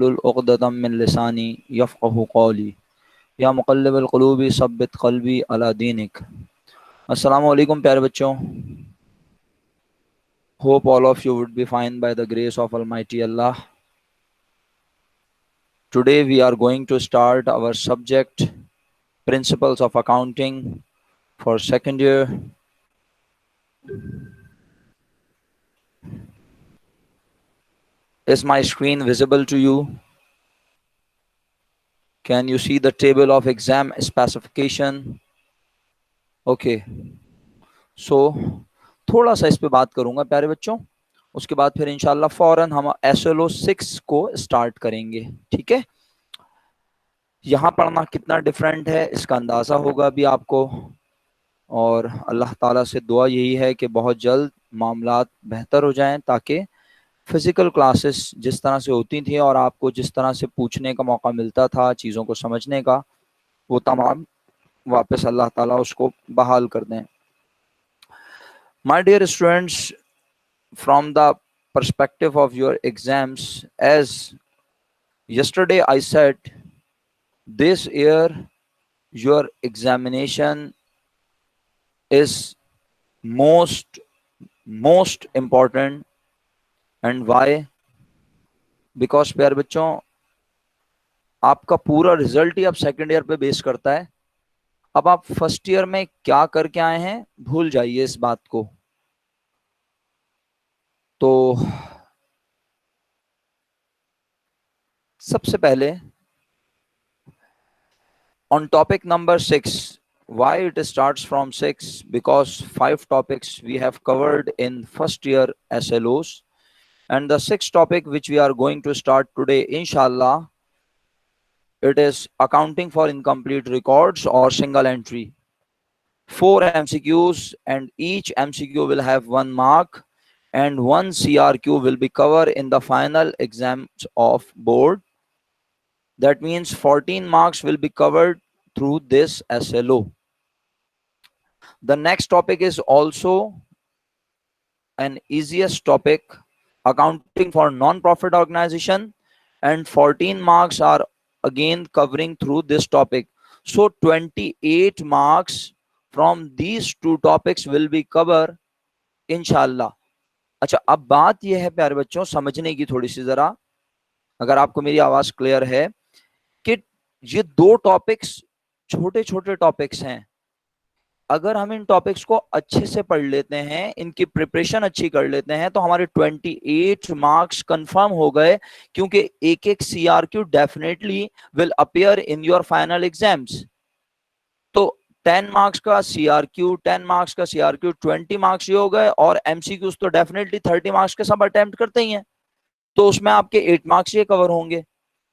उक़दतम मिन लिसानी यफ़क़हू क़ौली या मुक़ल्लिबल क़ुलूबि सब्बित क़ल्बी अला दीनिक। अस्सलामु अलैकुम प्यारे बच्चों। Hope all of you would be fine by the grace of Almighty Allah. Today we are going to start our subject Principles of Accounting for second year. Is my screen visible to you? Can you see the table of exam specification? Okay. So थोड़ा सा इस पे बात करूंगा प्यारे बच्चों, उसके बाद फिर इंशाल्लाह फौरन हम SLO 6 को स्टार्ट करेंगे। ठीक है, यहाँ पढ़ना कितना डिफरेंट है इसका अंदाज़ा होगा अभी आपको, और अल्लाह ताला से दुआ यही है कि बहुत जल्द मामलात बेहतर हो जाएं ताकि फिज़िकल क्लासेस जिस तरह से होती थी और आपको जिस तरह से पूछने का मौका मिलता था, चीज़ों को समझने का, वो तमाम वापस अल्लाह ताला उसको बहाल कर दें। My dear students, from the perspective of your exams, as yesterday I said, this year your examination is most important. And why? Because प्यारे बच्चों, आपका पूरा रिजल्ट ही अब सेकेंड ईयर पे बेस करता है। अब आप फर्स्ट ईयर में क्या करके आए हैं भूल जाइए इस बात को। तो सबसे पहले on topic number 6, why it starts from 6? Because 5 topics we have covered in first year SLOs, and the 6th topic which we are going to start today inshallah, it is accounting for incomplete records or single entry. 4 MCQs, and each MCQ will have 1 mark, and 1 CRQ will be covered in the final exams of board. That means 14 marks will be covered through this SLO. The next topic is also an easiest topic, accounting for non-profit organization, and 14 marks are again covering through this topic. So 28 marks from these two topics will be covered inshallah. अच्छा, अब बात यह है प्यारे बच्चों समझने की थोड़ी सी जरा, अगर आपको मेरी आवाज क्लियर है, कि ये दो टॉपिक्स छोटे छोटे टॉपिक्स हैं। अगर हम इन टॉपिक्स को अच्छे से पढ़ लेते हैं, इनकी प्रिपरेशन अच्छी कर लेते हैं, तो हमारे 28 मार्क्स कंफर्म हो गए, क्योंकि एक एक CRQ definitely will appear in your final exams. तो 10 मार्क्स का सीआरक्यू, 10 मार्क्स का सीआरक्यू, 20 मार्क्स ये हो गए, और एमसीक्यूज तो डेफिनेटली 30 मार्क्स के सब अटेम्प्ट करते ही हैं, तो उसमें आपके 8 मार्क्स ये कवर होंगे।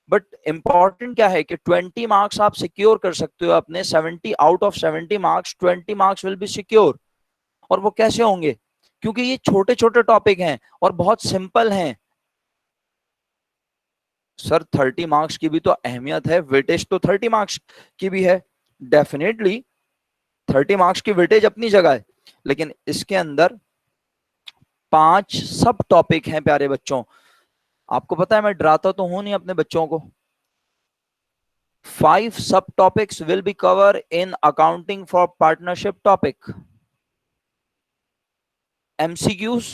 बट इंपॉर्टेंट क्या है कि 20 मार्क्स आप सिक्योर कर सकते हो अपने, 70 out of 70 marks 20 marks will be secure. और वो कैसे होंगे? क्योंकि ये छोटे छोटे टॉपिक हैं और बहुत सिंपल हैं। सर 30 मार्क्स की भी तो अहमियत है, वेटेज तो 30 मार्क्स की भी है, डेफिनेटली 30 मार्क्स की वेटेज अपनी जगह है, लेकिन इसके अंदर 5 सब टॉपिक हैं प्यारे बच्चों। आपको पता है मैं डराता तो हूं नहीं अपने बच्चों को। 5 subtopics will be covered in accounting for partnership topic. MCQs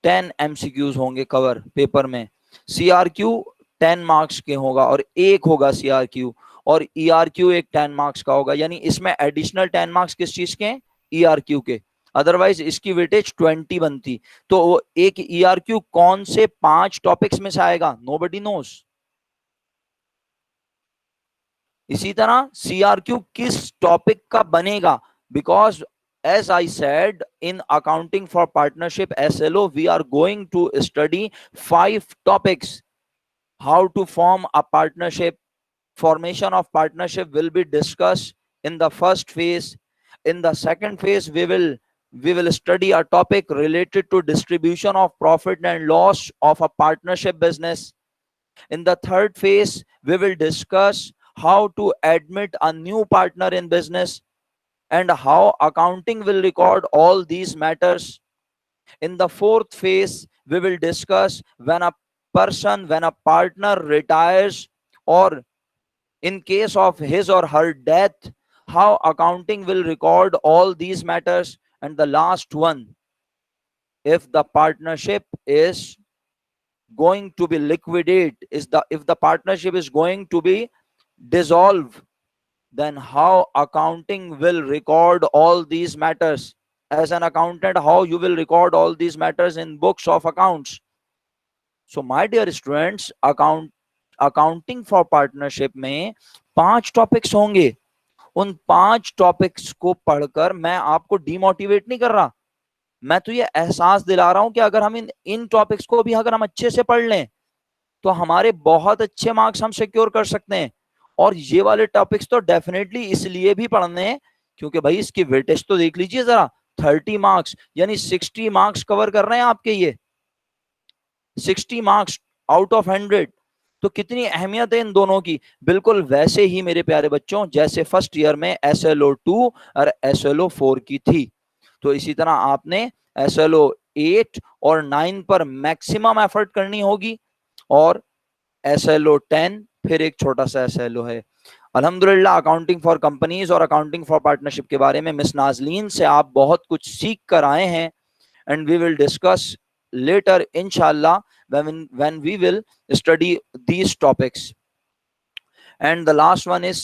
10 MCQs होंगे कवर पेपर में, CRQ 10 मार्क्स के होगा और एक होगा CRQ, और ERQ एक 10 मार्क्स का होगा, यानी इसमें एडिशनल 10 मार्क्स किस चीज के? ERQ के। अदरवाइज इसकी वेटेज 20 बनती। तो एक ERQ कौन से 5 टॉपिक्स में से आएगा? Nobody nose. इसी तरह CRQ किस टॉपिक का बनेगा? Because as I said, in accounting for partnership SLO, we are going to study 5 topics. How to form a partnership, formation of partnership will be discussed in the first phase. In the second phase, we will study a topic related to distribution of profit and loss of a partnership business. In the third phase, we will discuss how to admit a new partner in business and how accounting will record all these matters. In the fourth phase, we will discuss when a person, when a partner retires, or in case of his or her death, how accounting will record all these matters. And the last one, if the partnership is going to be liquidate, if the partnership is going to be dissolved, then how accounting will record all these matters. As an accountant, how you will record all these matters in books of accounts. So my dear students, accounting for partnership में 5 topics होंगे. उन 5 topics को पढ़कर मैं आपको demotivate नहीं कर रहा, मैं तो ये एहसास दिला रहा हूं कि अगर हम इन टॉपिक्स को भी अगर हम अच्छे से पढ़ लें तो हमारे बहुत अच्छे मार्क्स हम सिक्योर कर सकते हैं. और ये वाले टॉपिक्स तो डेफिनेटली इसलिए भी पढ़ने हैं क्योंकि भाई इसकी वेटेज तो देख लीजिए जरा, 30 मार्क्स यानी 60 मार्क्स कवर कर रहे हैं आपके. ये 60 मार्क्स आउट ऑफ 100, तो कितनी अहमियत है इन दोनों की. बिल्कुल वैसे ही मेरे प्यारे बच्चों जैसे फर्स्ट ईयर में SLO2 और SLO4 की थी, तो इसी तरह आपने SLO8 और 9 पर मैक्सिमम एफर्ट करनी होगी, और SLO10 फिर एक छोटा सा SLO है. अल्हम्दुलिल्लाह अकाउंटिंग फॉर कंपनीज और अकाउंटिंग फॉर पार्टनरशिप के बारे में मिस नाजलीन से आप बहुत कुछ सीख कर आए हैं, and we will discuss later inshallah when we will study these topics. And the last one is,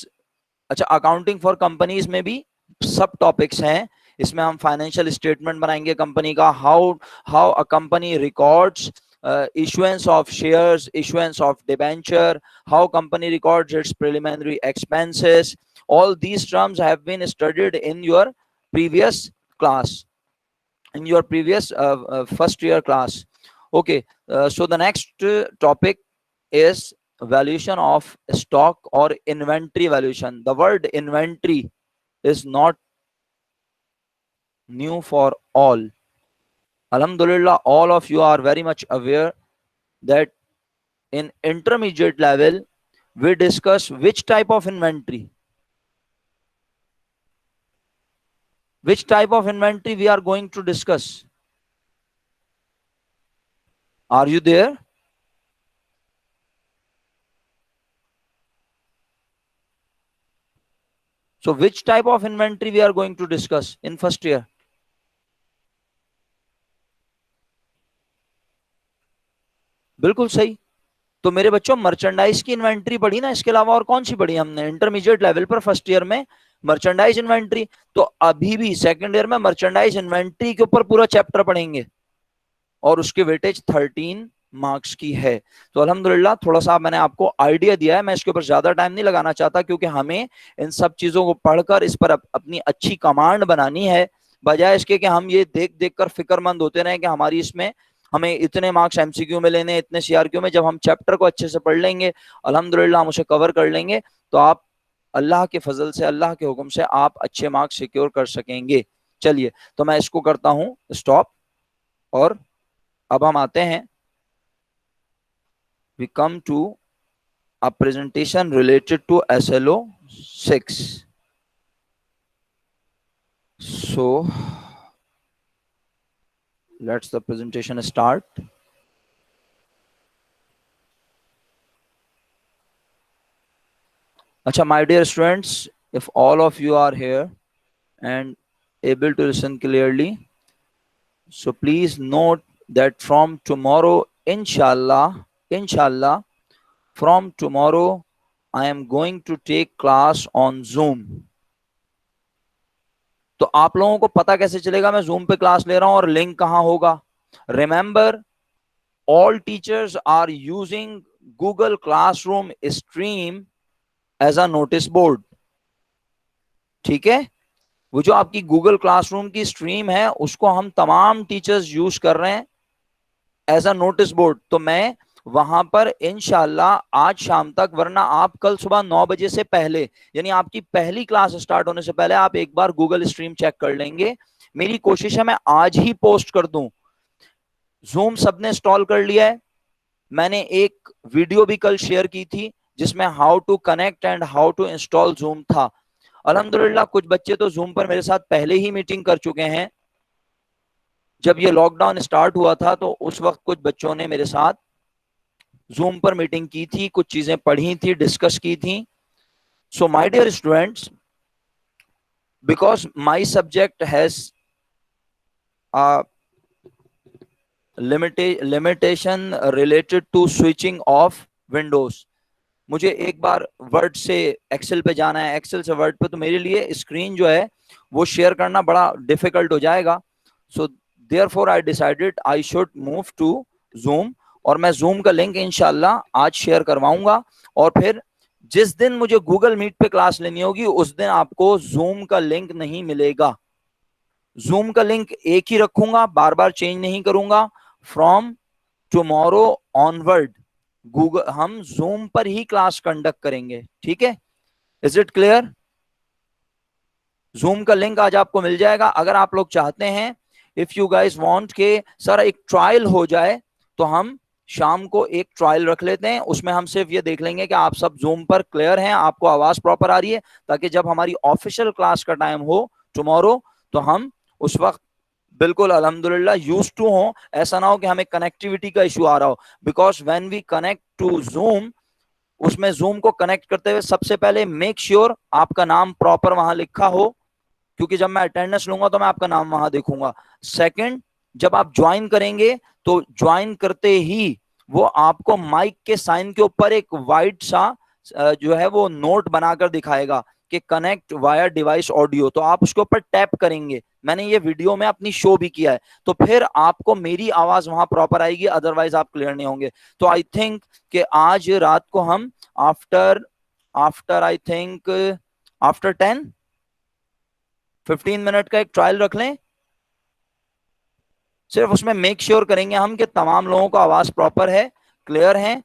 अच्छा अकाउंटिंग फॉर कंपनीज में भी सब टॉपिक्स हैं. इसमें हम फाइनेंशियल स्टेटमेंट बनाएंगे कंपनी का, how a company records issuance of shares, issuance of debenture, how company records its preliminary expenses. All these terms have been studied in your previous class, in your previous first year class. Okay, so the next topic is valuation of stock or inventory valuation. The word inventory is not new for all. Alhamdulillah, all of you are very much aware that in intermediate level we discuss which type of inventory, we are going to discuss. Are you there? So which type of inventory we are going to discuss in first year? बिल्कुल सही. तो मेरे बच्चों merchandise की inventory पढ़ी ना, इसके अलावा और कौन सी पढ़ी हमने इंटरमीडिएट लेवल पर फर्स्ट ईयर में? Merchandise inventory. तो अभी भी सेकंड ईयर में मर्चेंडाइज इन्वेंट्री के ऊपर पूरा चैप्टर पढ़ेंगे और उसकी वेटेज 13 मार्क्स की है. तो अल्हम्दुलिल्लाह थोड़ा सा मैंने आपको आइडिया दिया है, मैं इसके ऊपर ज्यादा टाइम नहीं लगाना चाहता क्योंकि हमें इन सब चीजों को पढ़कर इस पर अपनी अच्छी कमांड बनानी है, बजाय इसके कि हम ये देख देख कर फिक्रमंद होते रहे कि हमारी इसमें हमें इतने मार्क्स एमसीक्यू में लेने, इतने सीआरक्यू में. जब हम चैप्टर को अच्छे से पढ़ लेंगे, अल्हम्दुलिल्लाह हम उसे कवर कर लेंगे, तो आप अल्लाह के फजल से, अल्लाह के हुक्म से आप अच्छे मार्क्स सिक्योर कर सकेंगे. चलिए तो मैं इसको करता हूं स्टॉप, और अब हम आते हैं, we come to a presentation related to SLO6. So let's the presentation start. Acha, my dear students, if all of you are here and able to listen clearly, so please note that from tomorrow, inshallah, from tomorrow I am going to take class on Zoom. तो आप लोगों को पता कैसे चलेगा मैं zoom पे class ले रहा हूं और लिंक कहां होगा? Remember, all teachers are using Google classroom stream as a notice board. ठीक है, वो जो आपकी गूगल क्लासरूम की स्ट्रीम है उसको हम तमाम टीचर्स यूज कर रहे हैं एज अ नोटिस बोर्ड. तो मैं वहां पर इंशाल्लाह आज शाम तक, वरना आप कल सुबह 9 बजे से पहले, यानी आपकी पहली क्लास स्टार्ट होने से पहले आप एक बार गूगल स्ट्रीम चेक कर लेंगे. मेरी कोशिश है मैं आज ही पोस्ट कर दूं. जूम सबने इंस्टॉल कर लिया है. मैंने एक वीडियो भी कल शेयर की थी जिसमें how to connect and how to install Zoom था. अल्हम्दुलिल्लाह कुछ बच्चे तो जूम पर मेरे साथ पहले ही मीटिंग कर चुके हैं. जब ये लॉकडाउन स्टार्ट हुआ था तो उस वक्त कुछ बच्चों ने मेरे साथ जूम पर मीटिंग की थी, कुछ चीजें पढ़ी थी, डिस्कस की थी. So my dear students, because my subject has limitation related to switching off windows. मुझे एक बार वर्ड से एक्सेल पे जाना है, एक्सेल से वर्ड पे, तो मेरे लिए स्क्रीन जो है वो शेयर करना बड़ा डिफिकल्ट हो जाएगा. So therefore I decided I should move to Zoom. और मैं जूम का लिंक इंशाल्लाह आज शेयर करवाऊंगा. और फिर जिस दिन मुझे गूगल मीट पे क्लास लेनी होगी उस दिन आपको जूम का लिंक नहीं मिलेगा. जूम का लिंक एक ही रखूंगा, बार बार चेंज नहीं करूंगा. फ्रॉम टुमारो ऑनवर्ड गूगल हम जूम पर ही क्लास कंडक्ट करेंगे. ठीक है, इज इट क्लियर? जूम का लिंक आज आपको मिल जाएगा. अगर आप लोग चाहते हैं, इफ यू गाइस वांट के सर एक ट्रायल हो जाए, तो हम शाम को एक ट्रायल रख लेते हैं. उसमें हम सिर्फ ये देख लेंगे कि आप सब जूम पर क्लियर हैं, आपको आवाज प्रॉपर आ रही है, ताकि जब हमारी ऑफिशियल क्लास का टाइम हो टुमारो, तो हम उस वक्त बिल्कुल अल्हम्दुलिल्लाह यूज टू हो. ऐसा ना हो कि हमें कनेक्टिविटी का इशू आ रहा हो. Because when we connect to Zoom, उसमें जूम को कनेक्ट करते हुए सबसे पहले मेक श्योर आपका नाम प्रॉपर वहां लिखा हो, क्योंकि जब मैं अटेंडेंस लूंगा तो मैं आपका नाम वहां देखूंगा. सेकंड, जब आप ज्वाइन करेंगे तो ज्वाइन करते ही वो आपको माइक के साइन के ऊपर एक वाइट सा जो है वो नोट बनाकर दिखाएगा कि कनेक्ट वाया डिवाइस ऑडियो. तो आप उसके ऊपर टैप करेंगे. मैंने ये वीडियो में अपनी शो भी किया है, तो फिर आपको मेरी आवाज वहां प्रॉपर आएगी, अदरवाइज आप क्लियर नहीं होंगे. तो आई थिंक कि आज रात को हम after after I think after 15 minute का एक ट्रायल रख लें. सिर्फ उसमें मेक श्योर करेंगे हम कि तमाम लोगों को आवाज प्रॉपर है, क्लियर है.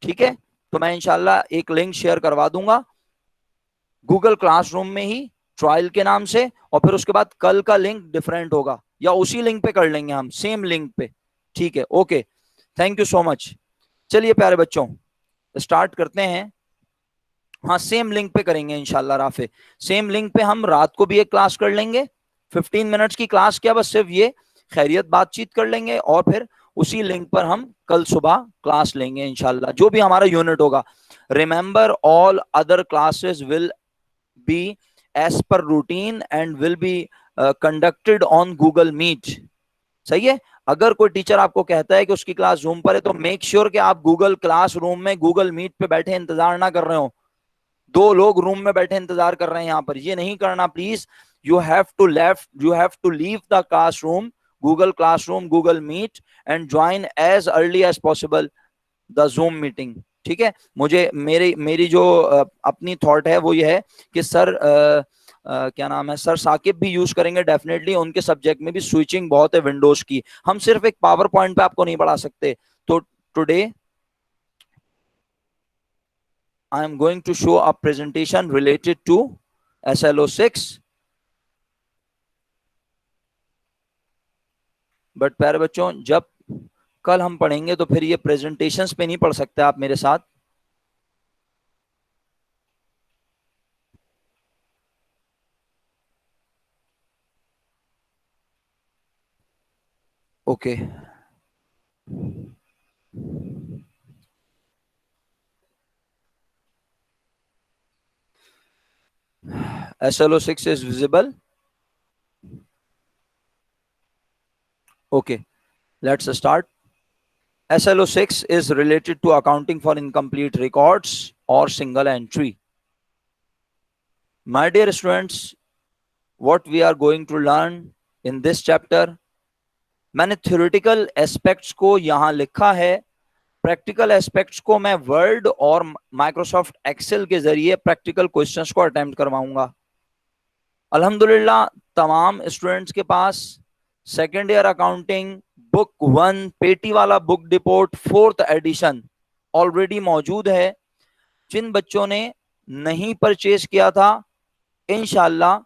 ठीक है, तो मैं इंशाल्लाह एक लिंक शेयर करवा दूंगा गूगल क्लासरूम में ही, ट्रायल के नाम से. और फिर उसके बाद कल का लिंक डिफरेंट होगा, या उसी लिंक पे कर लेंगे हम, सेम लिंक पे. ठीक है, okay, thank you so much. चलिए प्यारे बच्चों, स्टार्ट करते हैं. हाँ, सेम लिंक पे करेंगे इंशाल्लाह राफे. सेम लिंक पे हम रात को भी एक क्लास कर लेंगे. 15 मिनट्स की क्लास, क्या बस सिर्फ ये खैरियत बातचीत कर लेंगे, और फिर उसी लिंक पर हम कल सुबह क्लास लेंगे इंशाल्लाह, जो भी हमारा यूनिट होगा. Remember, all other classes will be as per routine and will be conducted on Google Meet. सही है. अगर कोई टीचर आपको कहता है कि उसकी क्लास जूम पर है, तो मेक श्योर कि आप गूगल क्लासरूम में गूगल मीट पे बैठे इंतजार ना कर रहे हो. दो लोग रूम में बैठे इंतजार कर रहे हैं यहां पर, ये नहीं करना please. You have to leave the classroom, Google classroom, Google Meet, and join as early as possible the Zoom meeting. ठीक है. मुझे मेरी मेरी जो अपनी थॉट है वो ये है कि सर क्या नाम है, सर साकिब भी यूज करेंगे डेफिनेटली. उनके सब्जेक्ट में भी स्विचिंग बहुत है विंडोज की. हम सिर्फ एक पावर पॉइंट पे आपको नहीं पढ़ा सकते. तो today I am going to show a presentation related to SLO6. But प्यारे बच्चों, जब कल हम पढ़ेंगे तो फिर ये प्रेजेंटेशंस पे नहीं पढ़ सकते आप मेरे साथ. Okay. SLO6 is visible. Okay, let's start. SLO6 is related to accounting for incomplete records or single entry. My dear students, what we are going to learn in this chapter, मैंने theoretical aspects को यहां लिखा है. Practical aspects को मैं word और Microsoft Excel के जरिए प्रैक्टिकल क्वेश्चंस को अटेम्प्ट करवाऊंगा. अल्हम्दुलिल्लाह तमाम स्टूडेंट्स के पास सेकेंड ईयर अकाउंटिंग बुक 1 पेटी वाला book deport 4th addition already मौजूद है. जिन बच्चों ने नहीं परचेज किया था, इंशाल्लाह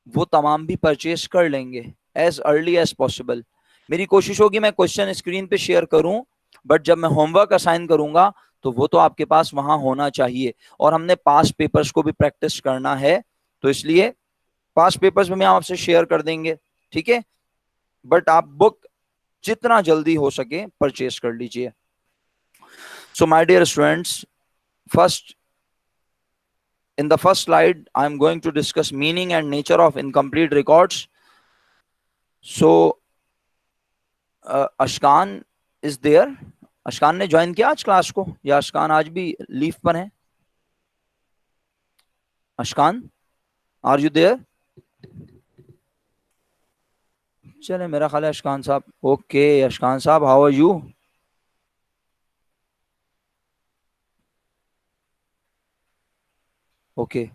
वो तमाम भी परचेज कर लेंगे एज अर्ली एज पॉसिबल. मेरी कोशिश होगी मैं क्वेश्चन स्क्रीन पे शेयर करूं, बट जब मैं होमवर्क असाइन करूंगा तो वो तो आपके पास वहां होना चाहिए. और हमने पास पेपर्स को भी प्रैक्टिस करना है, तो इसलिए पास पेपर्स में हम आपसे शेयर कर देंगे. ठीक है, बट आप बुक जितना जल्दी हो सके परचेस कर लीजिए। So my dear students, first in the first slide I am going to discuss meaning and nature of incomplete records. So Ashkan is there. Ashkan ने ज्वाइन किया आज क्लास को, या अशकान आज भी लीव पर है? अशकान, आर यू देयर? चले, मेरा ख्याल है अशकान साहब ओके। अशकान साहब, हाउ आर यू? ओके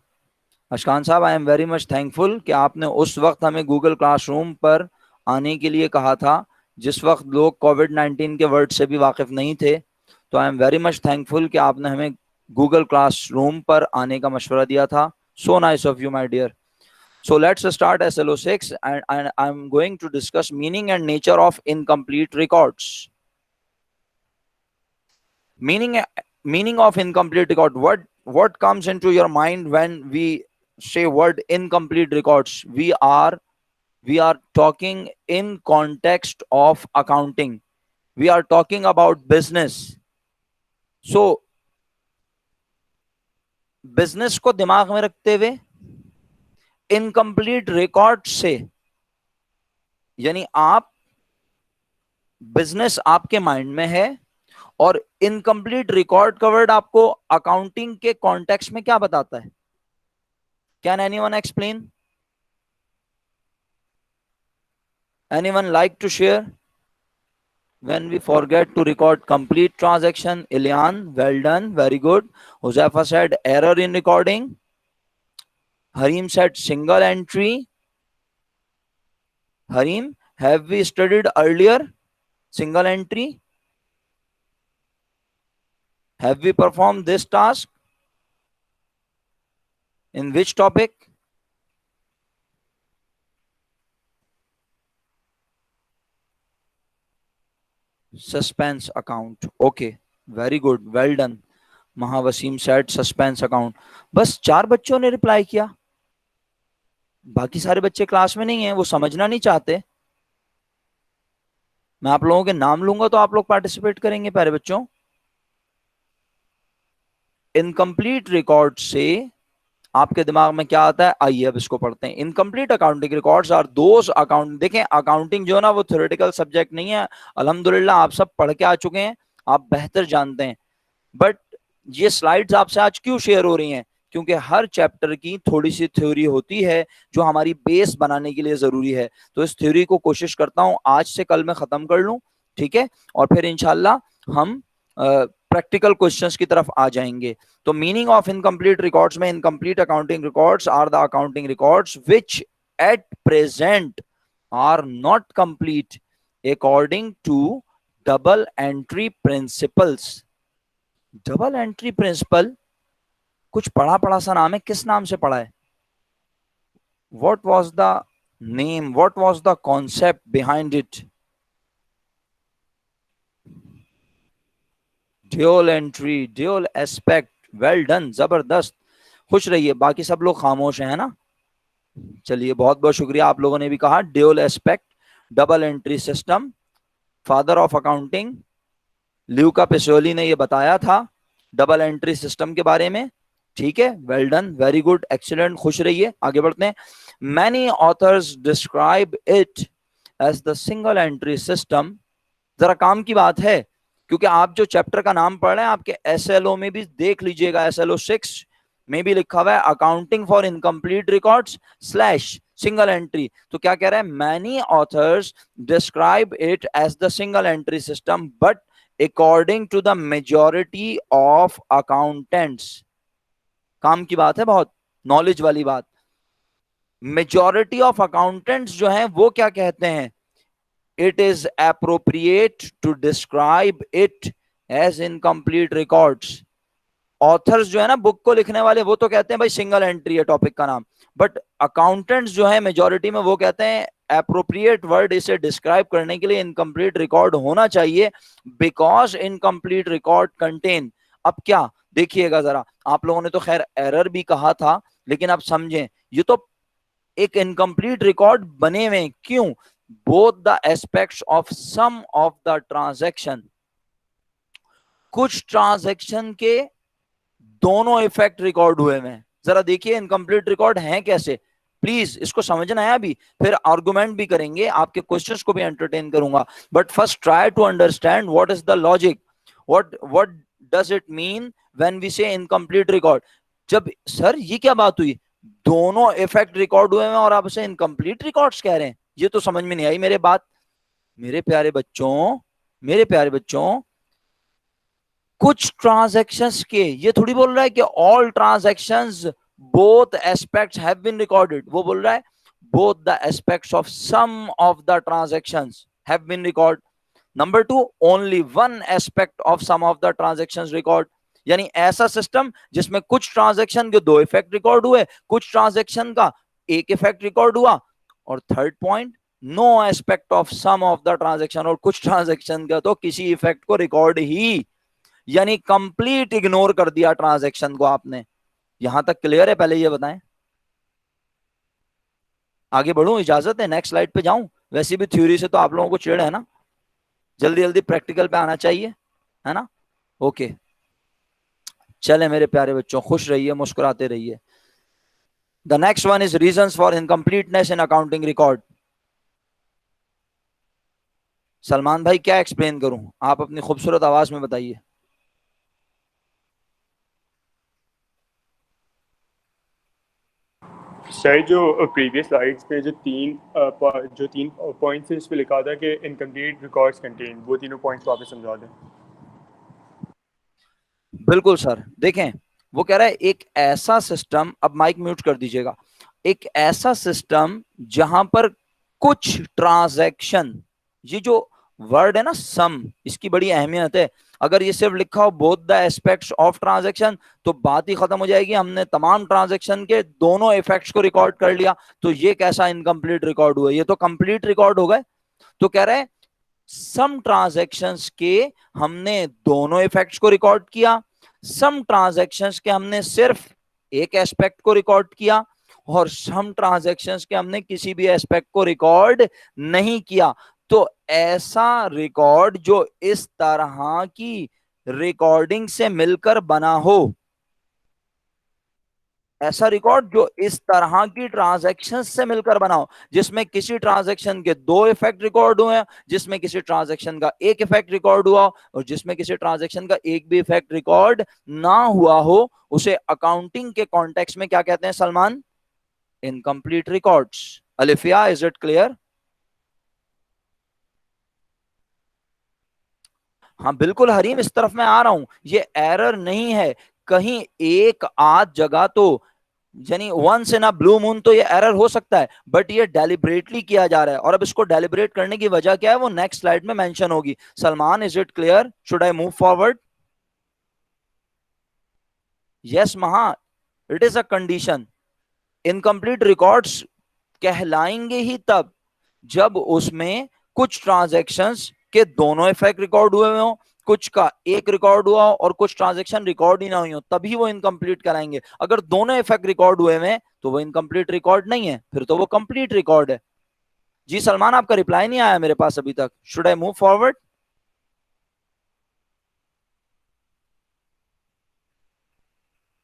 अशकान साहब, I am very much thankful कि आपने उस वक्त हमें गूगल क्लासरूम पर आने के लिए कहा था जिस वक्त लोग कोविड-19 के वर्ड से भी वाकिफ नहीं थे। तो I am very much thankful कि आपने हमें गूगल क्लासरूम पर आने का मशवरा दिया था। So nice of you my dear. So let's start SLO6, and I'm going to discuss meaning and nature of incomplete records. Meaning meaning of incomplete record. What comes into your mind when we say word incomplete records? We are talking in context of accounting. We are talking about business. So business को दिमाग में रखते हुए incomplete record से, यानी आप business आपके mind में है और इनकम्प्लीट रिकॉर्ड का वर्ड आपको अकाउंटिंग के कॉन्टेक्स्ट में क्या बताता है? Can anyone explain? Anyone like to share? When we forget to record complete transaction. Ilyan, well done, very good. Huzaifa said error in recording. Harim said single entry. Harim, have we studied earlier single entry? Have we performed this task? In which topic? Suspense account. Okay, very good, well done. Maha Wasim set suspense account. बस 4 बच्चों ने reply किया, बाकी सारे बच्चे class में नहीं है, वो समझना नहीं चाहते। मैं आप लोगों के नाम लूंगा तो आप लोग पार्टिसिपेट करेंगे प्यारे बच्चों। इनकम्प्लीट रिकॉर्ड से आपके दिमाग में क्या आता है? आइए अब इसको पढ़ते हैं। Incomplete accounting records are those account. देखें, अकाउंटिंग जो है ना वो थ्योरेटिकल सब्जेक्ट नहीं है। अल्हम्दुलिल्लाह आप सब पढ़ के आ चुके हैं, आप बेहतर जानते हैं। बट ये स्लाइड्स आपसे आज क्यों शेयर हो रही हैं? क्योंकि हर चैप्टर की थोड़ी सी थ्योरी होती है जो हमारी बेस बनाने के लिए जरूरी है। तो इस थ्योरी को कोशिश करता हूं आज से कल में खत्म कर लूं, ठीक है? और फिर इंशाल्लाह हम प्रैक्टिकल क्वेश्चंस की तरफ आ जाएंगे। तो मीनिंग ऑफ इनकम्प्लीट रिकॉर्ड्स में, incomplete accounting records are the accounting records which at present are not complete according to double entry principles. Double entry principle कुछ पढ़ा पढ़ा सा नाम है, किस नाम से पढ़ा है? What was the name, what was the concept behind it? Dual entry, dual aspect, well done, जबरदस्त। खुश रहिए, बाकी सब लोग खामोश हैं ना। चलिए, बहुत बहुत शुक्रिया, आप लोगों ने भी कहा dual aspect, double entry system, father of accounting Luca Pacioli ने ये बताया था डबल एंट्री सिस्टम के बारे में। ठीक है, well done, very good, excellent, खुश रहिए। आगे बढ़ते हैं। Many authors describe it as the single entry system. जरा काम की बात है, क्योंकि आप जो चैप्टर का नाम पढ़ रहे हैं आपके एसएलओ में भी देख लीजिएगा, SLO6 में भी लिखा हुआ है accounting for incomplete records slash single entry. तो क्या कह रहा है? Many authors describe it as the single entry system but according to the majority of accountants. काम की बात है, बहुत नॉलेज वाली बात। मेजॉरिटी ऑफ अकाउंटेंट्स जो हैं वो क्या कहते हैं? It is appropriate to describe it as incomplete records. Authors जो है ना, बुक को लिखने वाले, वो तो कहते हैं भाई सिंगल एंट्री है टॉपिक का नाम, बट अकाउंटेंट्स जो है मेजॉरिटी में वो कहते हैं एप्रोप्रिएट वर्ड इसे डिस्क्राइब करने के लिए इनकम्प्लीट रिकॉर्ड होना चाहिए बिकॉज इनकम्प्लीट रिकॉर्ड कंटेन। अब क्या देखिएगा जरा, आप लोगों ने तो खैर एरर भी कहा था, लेकिन आप समझें ये तो एक इनकम्प्लीट रिकॉर्ड बने हुए। क्यों? both the aspects of some of the transaction, कुछ ट्रांजैक्शन के दोनों इफेक्ट रिकॉर्ड हुए हैं। जरा देखिए इनकम्प्लीट रिकॉर्ड हैं कैसे, प्लीज इसको समझना है। अभी फिर आर्गुमेंट भी करेंगे, आपके क्वेश्चंस को भी एंटरटेन करूंगा, but first try to understand what is the logic, what does it mean when we say incomplete record. जब सर ये क्या बात हुई, दोनों इफेक्ट रिकॉर्ड हुए हैं और आप इसे इनकम्प्लीट रिकॉर्ड्स कह रहे हैं, ये तो समझ में नहीं आई मेरे बात। मेरे प्यारे बच्चों, मेरे प्यारे बच्चों, कुछ ट्रांजैक्शंस के, ये थोड़ी बोल रहा है कि all transactions both aspects have been recorded, वो बोल रहा है both the aspects of some of the transactions have been record. Number two, only one aspect of some of the transactions record, यानी ऐसा सिस्टम जिसमें कुछ ट्रांजैक्शन के दो इफेक्ट रिकॉर्ड हुए, कुछ ट्रांजैक्शन का एक इफेक्ट रिकॉर्ड हुआ। और third point, no aspect of some of the transaction, और कुछ ट्रांजैक्शन का तो किसी इफेक्ट को रिकॉर्ड ही, यानी कंप्लीट इग्नोर कर दिया ट्रांजैक्शन को आपने। यहां तक क्लियर है? पहले ये बताएं, आगे बढ़ूं, इजाजत है नेक्स्ट स्लाइड पे जाऊं? वैसे भी थ्योरी से तो आप लोगों को चिढ़ है ना, जल्दी जल्दी प्रैक्टिकल पे आना चाहिए, है ना? ओके, चले मेरे प्यारे बच्चों, खुश रहिए, मुस्कुराते रहिए। The next one is reasons for incompleteness in accounting record. Salman भाई क्या एक्सप्लेन करूं, आप अपनी खूबसूरत आवाज में बताइए। सर जो प्रीवियस स्लाइड्स पे जो तीन पॉइंट्स इस पे लिखा था कि इनकम्प्लीट रिकॉर्ड्स कंटेन, वो तीनों पॉइंट्स वापस समझा दें। बिल्कुल सर, देखें वो कह रहा है एक ऐसा सिस्टम, अब माइक म्यूट कर दीजिएगा, एक ऐसा सिस्टम जहां पर कुछ ट्रांजैक्शन, ये जो वर्ड है ना सम, इसकी बड़ी अहमियत है। अगर ये सिर्फ लिखा हो both the aspects of transaction तो बात ही खत्म हो जाएगी, हमने तमाम ट्रांजैक्शन के दोनों इफेक्ट्स को रिकॉर्ड कर लिया, तो ये कैसा इनकम्प्लीट रिकॉर्ड हुआ, ये तो कंप्लीट रिकॉर्ड हो गए। तो कह रहे हैं सम ट्रांजैक्शंस के हमने दोनों इफेक्ट्स को रिकॉर्ड किया, सम ट्रांजैक्शंस के हमने सिर्फ एक एस्पेक्ट को रिकॉर्ड किया, और सम ट्रांजैक्शंस के हमने किसी भी एस्पेक्ट को रिकॉर्ड नहीं किया। तो ऐसा रिकॉर्ड जो इस तरह की रिकॉर्डिंग से मिलकर बना हो, ऐसा रिकॉर्ड जो इस तरह की ट्रांजैक्शन से मिलकर बनाओ, जिसमें किसी ट्रांजैक्शन के दो इफेक्ट रिकॉर्ड हुए, जिसमें किसी ट्रांजैक्शन का एक इफेक्ट रिकॉर्ड हुआ, और जिसमें किसी ट्रांजैक्शन का एक भी इफेक्ट रिकॉर्ड ना हुआ हो, उसे अकाउंटिंग के कॉन्टेक्स्ट में क्या कहते हैं Salman? Incomplete records. Alifiya, is it clear? हाँ बिल्कुल हरीम, इस तरफ मैं आ रहा हूं, ये एरर नहीं है, कहीं एक आध जगह तो, यानी once in a blue moon तो ये एरर हो सकता है, बट ये डेलिब्रेटली किया जा रहा है, और अब इसको डेलिब्रेट करने की वजह क्या है वो नेक्स्ट स्लाइड में मेंशन होगी। Salman, is it clear? Should I move forward? Yes Maha, it is a condition. Incomplete records कहलाएंगे ही तब जब उसमें कुछ ट्रांजैक्शंस के दोनों इफेक्ट रिकॉर्ड हुए हो, कुछ का एक रिकॉर्ड हुआ हो, और कुछ ट्रांजैक्शन रिकॉर्ड ही ना हुई हो, तभी वो इनकम्प्लीट कराएंगे। अगर दोनों इफेक्ट रिकॉर्ड हुए हैं तो वो इनकम्प्लीट रिकॉर्ड नहीं है, फिर तो वो कंप्लीट रिकॉर्ड है। जी सलमान, आपका रिप्लाई नहीं आया मेरे पास अभी तक, should I move forward?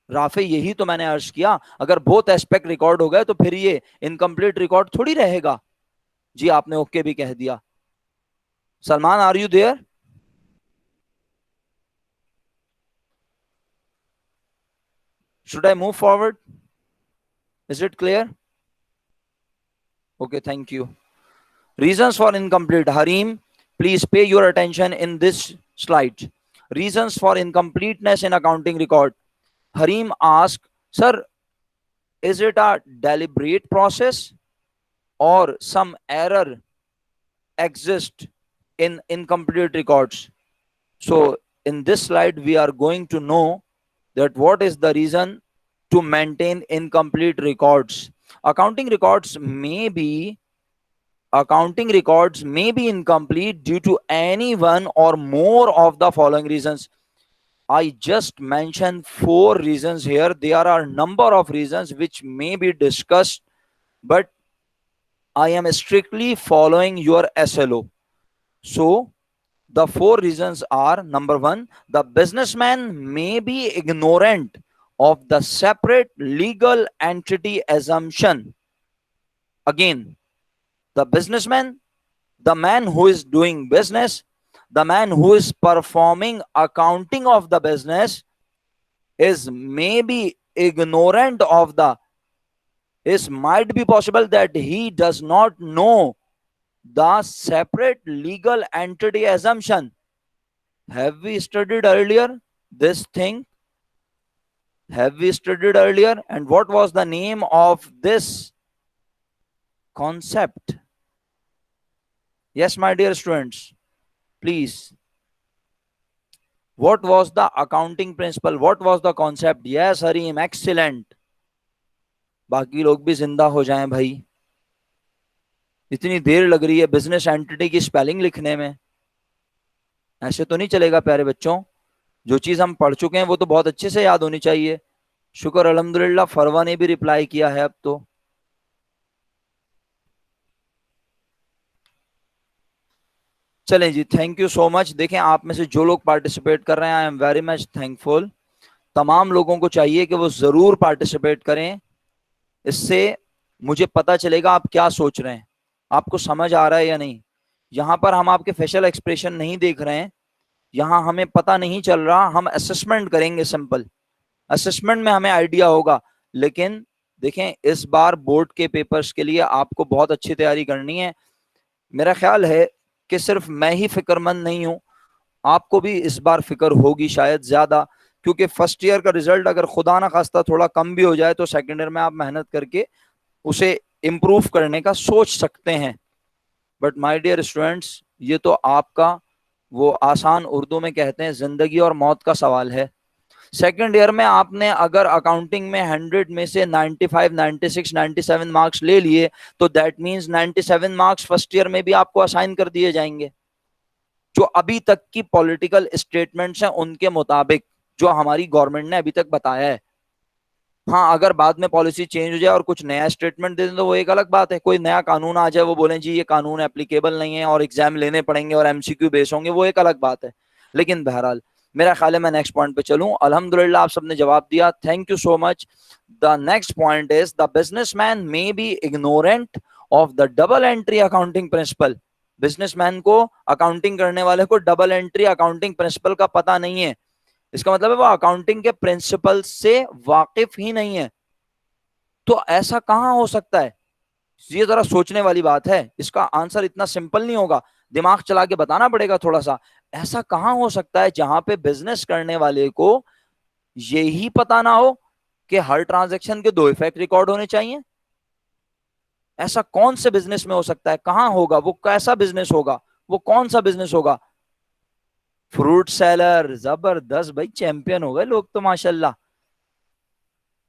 Rafe, यही तो मैंने अर्ज किया, अगर बोथ एस्पेक्ट रिकॉर्ड हो गए तो फिर ये इनकम्प्लीट रिकॉर्ड थोड़ी रहेगा। जी आपने ओके भी कह दिया। Salman, are you there? Should I move forward? Is it clear? Okay, thank you. Reasons for incomplete. Harim, please pay your attention in this slide. Reasons for incompleteness in accounting record. Harim asked, sir, is it a deliberate process or some error exists in incomplete records? So in this slide, we are going to know that what is the reason to maintain incomplete records. Accounting records may be incomplete due to any one or more of the following reasons. I just mentioned 4 reasons here. There are a number of reasons which may be discussed, but I am strictly following your SLO. So the four reasons are: number one, the businessman may be ignorant of the separate legal entity assumption. Again, the businessman, the man who is doing business, the man who is performing accounting of the business is maybe ignorant of the, is might be possible that he does not know the separate legal entity assumption. Have we studied earlier this thing? Have we studied earlier? And what was the name of this concept? Yes, my dear students, please. What was the accounting principle? What was the concept? Yes, Harim, excellent. बाकी लोग भी जिंदा हो जाएं भाई. इतनी देर लग रही है बिजनेस एंटिटी की स्पेलिंग लिखने में. ऐसे तो नहीं चलेगा प्यारे बच्चों. जो चीज हम पढ़ चुके हैं वो तो बहुत अच्छे से याद होनी चाहिए. शुक्र अल्हम्दुलिल्लाह फरवा ने भी रिप्लाई किया है अब तो. चलें जी, थैंक यू सो मच. देखें आप में से जो लोग पार्टिसिपेट कर रहे हैं, I am very much thankful. तमाम लोगों को चाहिए कि वो जरूर पार्टिसिपेट करें. इससे मुझे पता चलेगा आप क्या सोच रहे हैं, आपको समझ आ रहा है या नहीं. यहां पर हम आपके फेशियल एक्सप्रेशन नहीं देख रहे हैं, यहां हमें पता नहीं चल रहा. हम असेसमेंट करेंगे, सिंपल असेसमेंट में हमें आइडिया होगा. लेकिन देखें इस बार बोर्ड के पेपर्स के लिए आपको बहुत अच्छी तैयारी करनी है. मेरा ख्याल है कि सिर्फ मैं ही फिक्रमंद नहीं हूं, आपको भी इस बार फिक्र होगी शायद ज्यादा. क्योंकि फर्स्ट ईयर का रिजल्ट अगर खुदा ना खास्ता थोड़ा कम भी हो जाए तो सेकेंड ईयर में आप मेहनत करके उसे इम्प्रूव करने का सोच सकते हैं. बट माय डियर स्टूडेंट्स, ये तो आपका वो आसान उर्दू में कहते हैं जिंदगी और मौत का सवाल है. सेकेंड ईयर में आपने अगर अकाउंटिंग में 100 में से 95, 96, 97 मार्क्स ले लिए तो that means 97 marks first year में भी आपको असाइन कर दिए जाएंगे. जो अभी तक की पॉलिटिकल स्टेटमेंट्स हैं उनके मुताबिक, जो हमारी गवर्नमेंट ने अभी तक बताया है. हाँ, अगर बाद में पॉलिसी चेंज हो जाए और कुछ नया स्टेटमेंट दे दें तो वो एक अलग बात है. कोई नया कानून आ जाए, वो बोलें जी ये कानून एप्लीकेबल नहीं है और एग्जाम लेने पड़ेंगे और एमसीक्यू बेस होंगे, वो एक अलग बात है. लेकिन बहरहाल मेरा ख्याल है मैं नेक्स्ट पॉइंट पे चलूं. अल्हम्दुलिल्लाह आप सबने जवाब दिया, thank you so much. The next point is the businessman may be ignorant of the double entry accounting principle. Businessman को, अकाउंटिंग करने वाले को डबल एंट्री अकाउंटिंग प्रिंसिपल का पता नहीं है. इसका मतलब है वो अकाउंटिंग के प्रिंसिपल से वाकिफ ही नहीं है. तो ऐसा कहां हो सकता है? ये जरा सोचने वाली बात है. इसका आंसर इतना सिंपल नहीं होगा, दिमाग चला के बताना पड़ेगा थोड़ा सा. ऐसा कहां हो सकता है जहां पे बिजनेस करने वाले को यही पता ना हो कि हर ट्रांजैक्शन के 2 इफेक्ट रिकॉर्ड होने चाहिए? ऐसा कौन से बिजनेस में हो सकता है? कहां होगा वो? कैसा बिजनेस होगा वो? कौन सा बिजनेस होगा? फ्रूट सेलर, जबरदस्त भाई, चैंपियन हो गए लोग तो माशाल्लाह.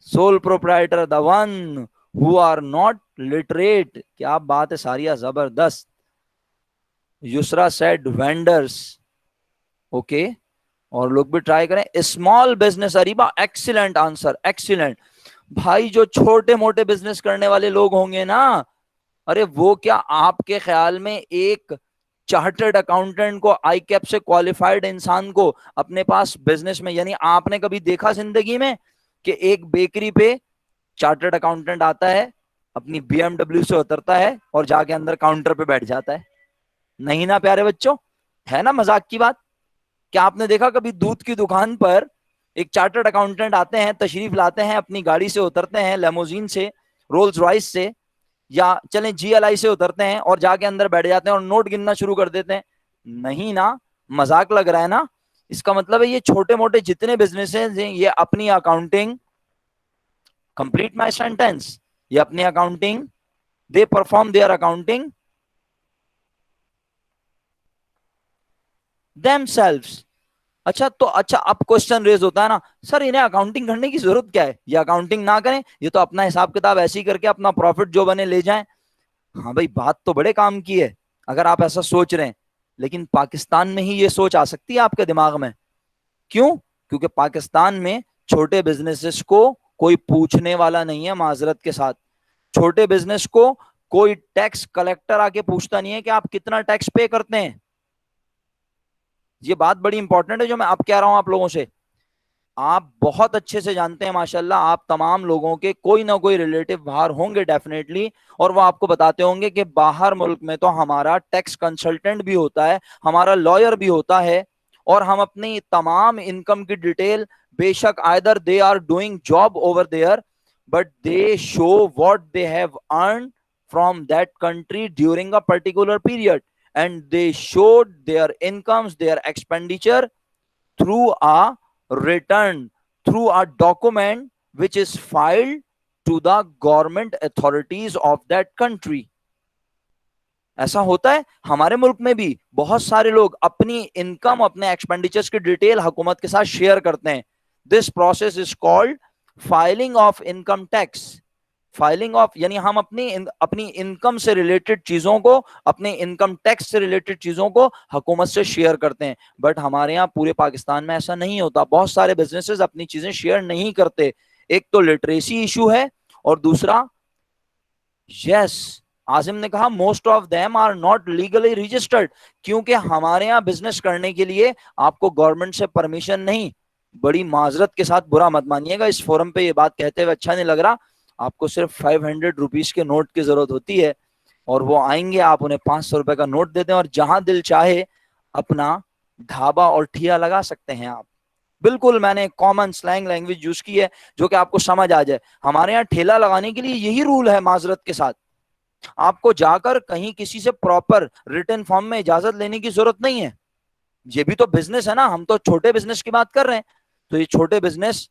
Sole proprietor, the one who are not literate. क्या बात है सारिया, जबरदस्त. Yusra said vendors. ओके, और लोग भी ट्राई करें. Small business, Ariba excellent answer, excellent. भाई जो छोटे मोटे बिजनेस करने वाले लोग होंगे ना, अरे वो क्या आपके ख्याल में एक चार्टर्ड अकाउंटेंट को, आई कैप से क्वालिफाइड इंसान को अपने पास बिजनेस में, यानी आपने कभी देखा जिंदगी में कि एक बेकरी पे चार्टर्ड अकाउंटेंट आता है, अपनी BMW से उतरता है और जाके अंदर काउंटर पे बैठ जाता है? नहीं ना प्यारे बच्चों, है ना मजाक की बात. क्या आपने देखा कभी दूध की दुकान पर एक चार्टर्ड अकाउंटेंट आते हैं, तशरीफ लाते हैं, अपनी गाड़ी से उतरते हैं, लेमोजीन से, रोल्स रॉयस से, या चलें GLI से उतरते हैं और जाके अंदर बैठ जाते हैं और नोट गिनना शुरू कर देते हैं? नहीं ना, मजाक लग रहा है ना. इसका मतलब है ये छोटे मोटे जितने बिजनेसेस हैं ये अपनी अकाउंटिंग, कंप्लीट माय सेंटेंस, ये अपनी accounting, they perform their accounting themselves. अच्छा तो अच्छा, अब क्वेश्चन रेज होता है ना, सर इन्हें अकाउंटिंग करने की जरूरत क्या है? ये अकाउंटिंग ना करें, ये तो अपना हिसाब किताब ऐसे ही करके अपना प्रॉफिट जो बने ले जाएं. हाँ भाई, बात तो बड़े काम की है अगर आप ऐसा सोच रहे हैं. लेकिन पाकिस्तान में ही ये सोच आ सकती है आपके दिमाग में. क्यों? क्योंकि पाकिस्तान में छोटे बिजनेसेस को कोई पूछने वाला नहीं है. माजरत के साथ, छोटे बिजनेस को कोई टैक्स कलेक्टर आके पूछता नहीं है कि आप कितना टैक्स पे करते हैं। ये बात बड़ी इंपॉर्टेंट है जो मैं अब कह रहा हूं आप लोगों से। आप बहुत अच्छे से जानते हैं माशाल्लाह, आप तमाम लोगों के कोई ना कोई रिलेटिव बाहर होंगे डेफिनेटली, और वो आपको बताते होंगे कि बाहर मुल्क में तो हमारा टैक्स कंसल्टेंट भी होता है, हमारा लॉयर भी होता है, और हम अपनी तमाम इनकम की डिटेल, बेशक either they are doing job over there, but they show what they have earn from that country during a particular period, and they showed their incomes, their expenditure through a return, through a document which is filed to the government authorities of that country. ऐसा होता है हमारे मुल्क में भी, बहुत सारे लोग अपनी इनकम, अपने एक्सपेंडिचर्स की डिटेल हुकूमत के साथ शेयर करते हैं। This process is called filing of income tax. Filing of यानी हम अपनी इनकम से रिलेटेड चीजों को, अपने इनकम टैक्स से रिलेटेड चीजों को हुकूमत से शेयर करते हैं। बट हमारे यहाँ पूरे पाकिस्तान में ऐसा नहीं होता, बहुत सारे बिजनेसेस अपनी चीजें शेयर नहीं करते। एक तो लिटरेसी इशू है, और दूसरा, यस, आसिम ने कहा most of them are not legally registered, क्योंकि हमारे यहाँ बिजनेस करने के लिए आपको गवर्नमेंट से परमिशन नहीं। बड़ी माजरत के साथ बुरा मत मानिएगा, इस फोरम पे ये बात कहते हुए अच्छा नहीं लग रहा। आपको सिर्फ 500 रुपीज के नोट की जरूरत होती है, और वो आएंगे, आप उन्हें 500 रुपए का नोट दे दें, और जहां दिल चाहे अपना ढाबा और ठिया लगा सकते हैं आप। बिल्कुल मैंने कॉमन स्लैंग लैंग्वेज यूज की है जो कि आपको समझ आ जाए। हमारे यहाँ ठेला लगाने के लिए यही रूल है माजरत के साथ। आपको जाकर कहीं किसी से प्रॉपर रिटन फॉर्म में इजाजत लेने की जरूरत नहीं है। ये भी तो बिजनेस है ना, हम तो छोटे बिजनेस की बात कर रहे हैं। तो ये छोटे बिजनेस,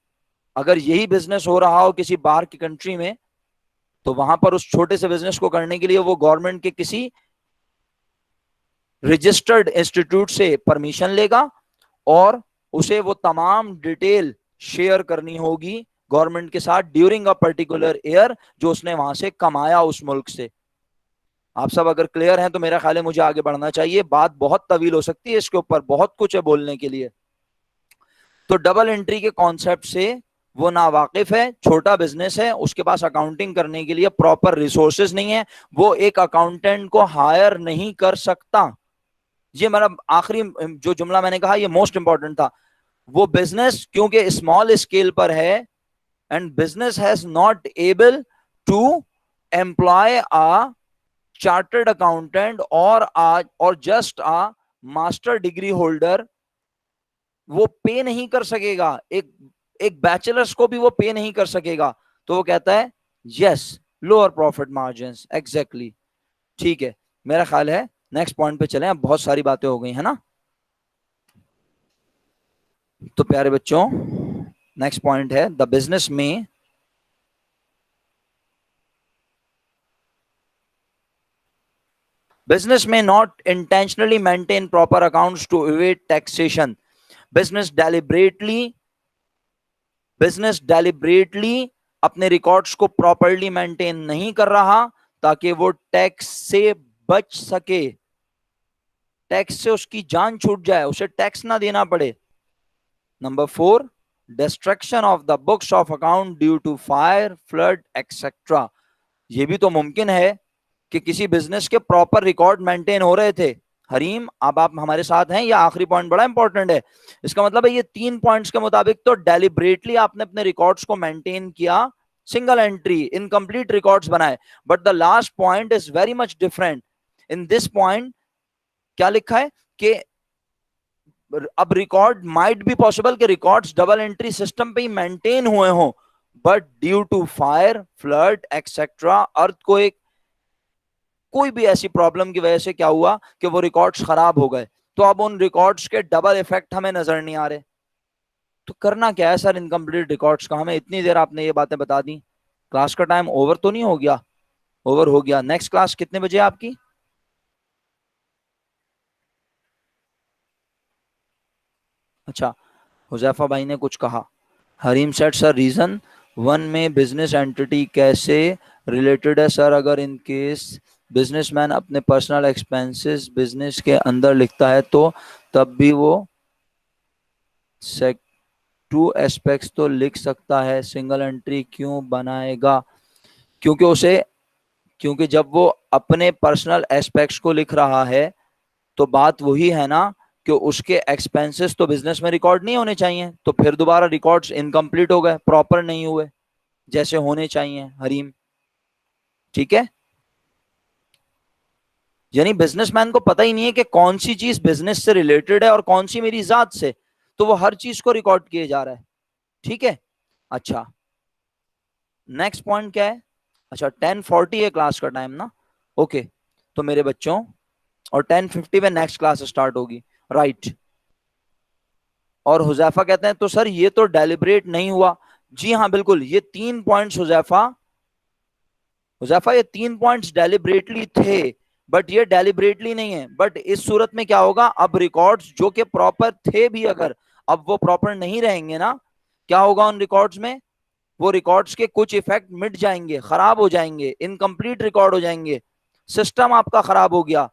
अगर यही बिजनेस हो रहा हो किसी बाहर की कंट्री में, तो वहां पर उस छोटे से बिजनेस को करने के लिए वो गवर्नमेंट के किसी रजिस्टर्ड इंस्टीट्यूट से परमिशन लेगा, और उसे वो तमाम डिटेल शेयर करनी होगी गवर्नमेंट के साथ ड्यूरिंग अ पर्टिकुलर ईयर, जो उसने वहां से कमाया उस मुल्क से। आप सब अगर क्लियर हैं तो मेरा ख्याल है मुझे आगे बढ़ना चाहिए, बात बहुत तवील हो सकती है, इसके ऊपर बहुत कुछ है बोलने के लिए। तो डबल एंट्री के कॉन्सेप्ट से वो ना वाकिफ है, छोटा बिजनेस है, उसके पास अकाउंटिंग करने के लिए प्रॉपर रिसोर्सेज नहीं है, वो एक अकाउंटेंट को हायर नहीं कर सकता। ये मेरा आखिरी जो जुमला मैंने कहा ये मोस्ट इंपॉर्टेंट था। वो बिजनेस क्योंकि स्मॉल स्केल पर है, and business has not able to employ a chartered accountant और just a master degree holder, वो पे नहीं कर सकेगा, एक एक बैचलर्स को भी वो पे नहीं कर सकेगा। तो वो कहता है yes, lower profit margin, exactly. ठीक है, मेरा ख्याल है नेक्स्ट पॉइंट पे चलें, अब बहुत सारी बातें हो गई है ना। तो प्यारे बच्चों, नेक्स्ट पॉइंट है द बिजनेस में business may not intentionally maintain proper accounts to evade taxation. business deliberately business deliberately अपने रिकॉर्ड्स को प्रॉपरली मेंटेन नहीं कर रहा ताकि वो टैक्स से बच सके, टैक्स से उसकी जान छूट जाए, उसे टैक्स ना देना पड़े। Number 4, destruction of the books of account due to fire, flood etcetera. ये भी तो मुमकिन है कि किसी बिजनेस के प्रॉपर रिकॉर्ड मेंटेन हो रहे थे। हरीम, अब आप हमारे साथ हैं, या आखिरी पॉइंट बड़ा इंपॉर्टेंट है। इसका मतलब है ये 3 पॉइंट्स के मुताबिक तो डेलिब्रेटली आपने अपने रिकॉर्ड्स को मेंटेन किया, सिंगल एंट्री इनकम्प्लीट रिकॉर्ड्स बनाए, but the last point is very much different. In this point क्या लिखा है कि अब रिकॉर्ड माइट बी पॉसिबल कि रिकॉर्ड्स डबल एंट्री सिस्टम पे ही मेंटेन हुए हों, but due to fire, flood etcetera, earthquake, कोई भी ऐसी प्रॉब्लम की वजह से क्या हुआ कि वो रिकॉर्ड्स खराब हो गए, तो अब उन रिकॉर्ड्स के डबल इफेक्ट हमें नजर नहीं आ रहे। तो करना क्या है सर इनकम्प्लीट रिकॉर्ड्स का? हमें इतनी देर आपने ये बातें बता दी, क्लास का टाइम ओवर तो नहीं हो गया? ओवर हो गया। नेक्स्ट क्लास कितने बजे आपकी? अच्छा, हुजैफा भाई ने कुछ कहा। हरीम सेट सर रीजन 1 में बिजनेस एंटिटी कैसे रिलेटेड है सर? अगर इन केस बिजनेसमैन अपने पर्सनल एक्सपेंसेस बिजनेस के अंदर लिखता है तो तब भी वो टू एस्पेक्ट्स तो लिख सकता है, सिंगल एंट्री क्यों बनाएगा? क्योंकि उसे क्योंकि जब वो अपने पर्सनल एस्पेक्ट्स को लिख रहा है तो बात वही है ना कि उसके एक्सपेंसेस तो बिजनेस में रिकॉर्ड नहीं होने चाहिए, तो फिर दोबारा रिकॉर्ड्स इनकम्प्लीट हो गए, प्रॉपर नहीं हुए जैसे होने चाहिए हरीम। ठीक है, यानी बिजनेसमैन को पता ही नहीं है कि कौन सी चीज बिजनेस से रिलेटेड है और कौन सी मेरी जात से, तो वो हर चीज को रिकॉर्ड किए जा रहा है। ठीक है, अच्छा नेक्स्ट पॉइंट क्या है? अच्छा 10:40 है क्लास का टाइम ना, ओके, तो मेरे बच्चों और 10:50 पे नेक्स्ट क्लास स्टार्ट होगी, राइट। और हुजैफा कहते हैं तो सर ये तो डेलिब्रेट नहीं हुआ। जी हाँ बिल्कुल, ये 3 पॉइंट्स हुजैफा, हुजैफा ये 3 पॉइंट्स डेलिब्रेटली थे, बट ये डेलिब्रेटली नहीं है। बट इस सूरत में क्या होगा, अब रिकॉर्ड्स जो कि प्रॉपर थे भी अगर अब वो प्रॉपर नहीं रहेंगे ना, क्या होगा उन रिकॉर्ड्स में, वो रिकॉर्ड्स के कुछ इफेक्ट मिट जाएंगे, खराब हो जाएंगे, इनकम्प्लीट रिकॉर्ड हो जाएंगे। सिस्टम आपका खराब हो गया,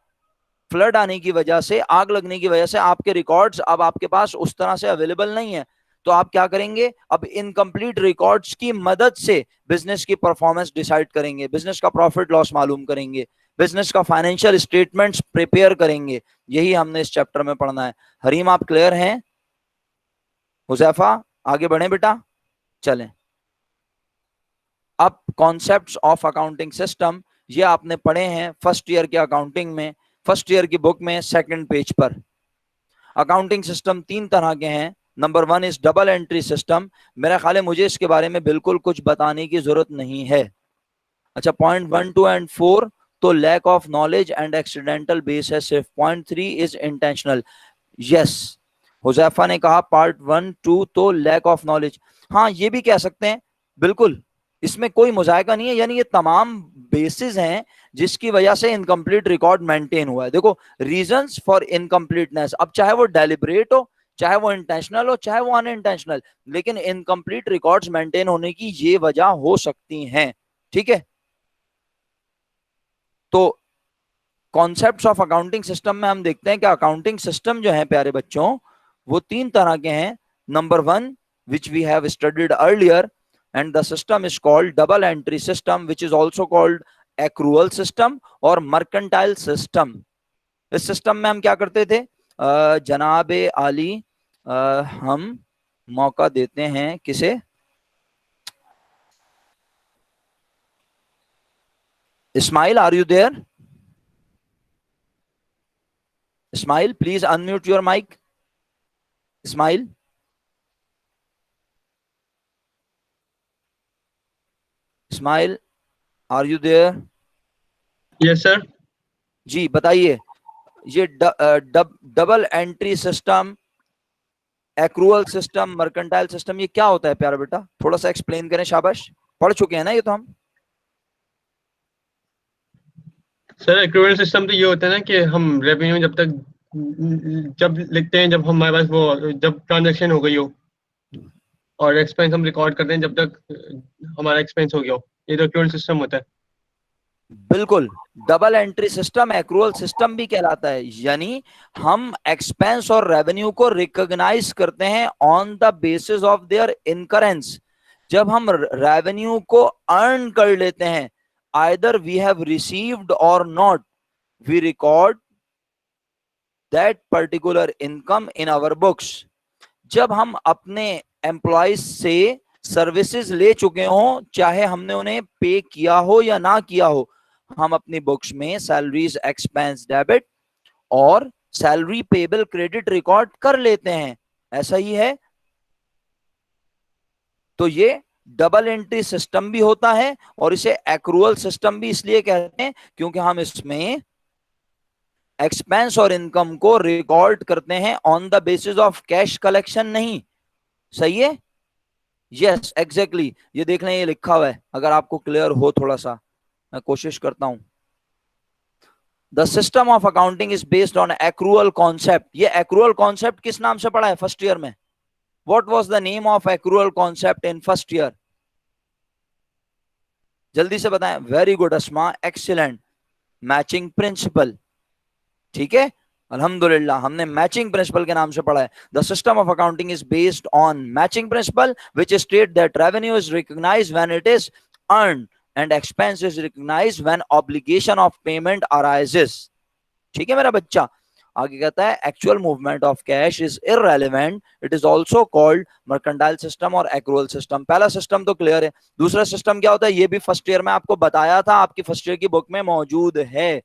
फ्लड आने की वजह से, आग लगने की वजह से आपके रिकॉर्ड्स अब आपके पास उस तरह से अवेलेबल नहीं है। तो आप क्या करेंगे, अब इनकम्प्लीट रिकॉर्ड्स की मदद से बिजनेस की परफॉर्मेंस डिसाइड करेंगे, बिजनेस का प्रॉफिट लॉस मालूम करेंगे, बिजनेस का फाइनेंशियल स्टेटमेंट्स प्रिपेयर करेंगे। यही हमने इस चैप्टर में पढ़ना है। हरीम आप क्लियर हैं? हुजैफा आगे बढ़े बेटा, चलें। अब कॉन्सेप्ट्स ऑफ अकाउंटिंग सिस्टम, ये आपने पढ़े हैं फर्स्ट ईयर के अकाउंटिंग में, फर्स्ट ईयर की बुक में सेकंड पेज पर। अकाउंटिंग सिस्टम 3 तरह के हैं। Number 1 is double entry system. मेरा ख्याल है मुझे इसके बारे में बिल्कुल कुछ बताने की जरूरत नहीं है। अच्छा पॉइंट 1, 2 एंड 4 तो lack of knowledge and accidental base है सिर्फ। Point 3 is intentional. Yes, Huzaifa ने कहा पार्ट 1, 2 तो लैक ऑफ नॉलेज, हाँ ये भी कह सकते हैं, बिल्कुल इसमें कोई मुजायका नहीं है। यानी ये तमाम बेसिस हैं जिसकी वजह से इनकम्प्लीट रिकॉर्ड मेंटेन हुआ है। देखो रीजंस फॉर इनकम्प्लीटनेस, अब चाहे वो डेलिब्रेट हो, चाहे वो इंटेंशनल हो, चाहे वो अनइंटेंशनल, लेकिन इनकम्प्लीट रिकॉर्ड्स मेंटेन होने की ये वजह हो सकती हैं। ठीक है, तो कॉन्सेप्ट्स ऑफ अकाउंटिंग सिस्टम में हम देखते हैं कि अकाउंटिंग सिस्टम जो है प्यारे बच्चों वो 3 तरह के हैं। Number 1 which we have studied earlier and the system is called double entry system which is also called accrual system और mercantile system। इस सिस्टम में हम क्या करते थे, जनाबे आली, हम मौका देते हैं किसे, Ismail are you there? Ismail please unmute your mic. Ismail, Ismail are you there? Yes sir. जी बताइए, ये double entry system, accrual system, mercantile system, ये क्या होता है प्यारा बेटा, थोड़ा सा एक्सप्लेन करें। शाबाश, पढ़ चुके हैं ना ये तो हम। सर एक्रूअल सिस्टम तो ये होता है ना कि हम रेवेन्यू जब लिखते हैं, जब हमारे पास वो जब ट्रांजैक्शन हो गई हो, और एक्सपेंस हम रिकॉर्ड करते हैं जब तक हमारा एक्सपेंस हो गया हो, ये तो एक्रूअल सिस्टम होता है। बिल्कुल, double entry system accrual system भी कहलाता है। यानी हम एक्सपेंस और रेवेन्यू को रिकॉग्नाइज करते हैं on the basis of their incurrence. जब हम रेवेन्यू को अर्न कर लेते हैं, आइदर वी हैव रिसीव्ड और not, we record that particular income in our books. जब हम अपने एम्प्लॉयज से सर्विसेज ले चुके हों, चाहे हमने उन्हें पे किया हो या ना किया हो, हम अपनी बुक्स में सैलरीज एक्सपेंस डेबिट और सैलरी पेबल क्रेडिट रिकॉर्ड कर लेते हैं। ऐसा ही है। तो ये डबल एंट्री सिस्टम भी होता है और इसे एक्रूअल सिस्टम भी इसलिए कहते हैं क्योंकि हम इसमें एक्सपेंस और इनकम को रिकॉर्ड करते हैं on the basis of cash collection नहीं। सही है? यस एग्जैक्टली, ये देख लें, ये लिखा हुआ है, अगर आपको क्लियर हो थोड़ा सा, मैं कोशिश करता हूं। The system of accounting is based on accrual concept. ये एक्रूअल कॉन्सेप्ट किस नाम से पढ़ा है फर्स्ट ईयर में? What was the name of accrual concept in first year? जल्दी से बताएं। वेरी गुड अस्मा, एक्सीलेंट। Matching principal. ठीक है, अल्हम्दुलिल्लाह, हमने मैचिंग प्रिंसिपल के नाम से पढ़ा है। The system of accounting is based on matching principle which state that revenue is recognised when it is earned and expense is recognized when obligation of payment arises. ठीक है मेरा बच्चा. आगे कहता है actual movement of cash is irrelevant, it is also called mercantile system और accrual system. पहला system तो क्लियर है. दूसरा सिस्टम क्या होता है ये भी फर्स्ट ईयर में आपको बताया था, आपकी फर्स्ट ईयर की बुक में मौजूद है.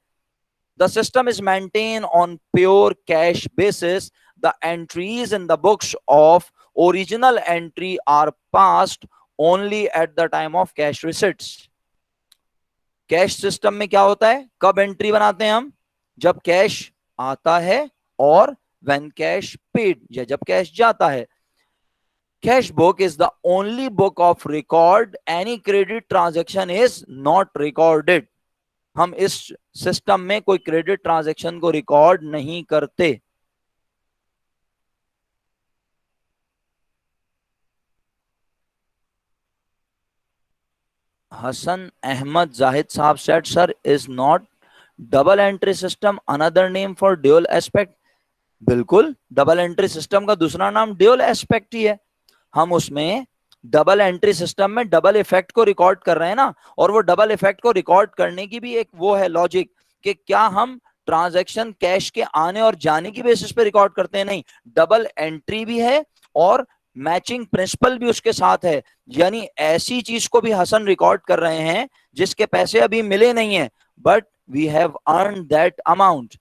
The system is maintained on pure cash basis. The entries in the books of original entry are passed only at the time of cash receipts. Cash system में क्या होता है, कब एंट्री बनाते हैं हम, जब कैश आता है और when cash paid, या जब कैश जाता है. Cash book is the only book of record. Any credit transaction is not recorded. हम इस सिस्टम में कोई क्रेडिट ट्रांजैक्शन को रिकॉर्ड नहीं करते. हसन अहमद जाहिद साहब said sir is not double entry system another name for dual aspect. बिल्कुल, डबल एंट्री सिस्टम का दूसरा नाम ड्यूअल एस्पेक्ट ही है. हम उसमें डबल एंट्री सिस्टम में डबल इफेक्ट को रिकॉर्ड कर रहे हैं ना, और वो डबल इफेक्ट को रिकॉर्ड करने की भी एक वो है लॉजिक कि क्या हम ट्रांजैक्शन कैश के आने और जाने की बेसिस पे रिकॉर्ड करते हैं. नहीं, डबल एंट्री भी है और मैचिंग प्रिंसिपल भी उसके साथ है. यानी ऐसी चीज को भी हसन रिकॉर्ड कर रहे हैं जिसके पैसे अभी मिले नहीं है, but we have earn that amount.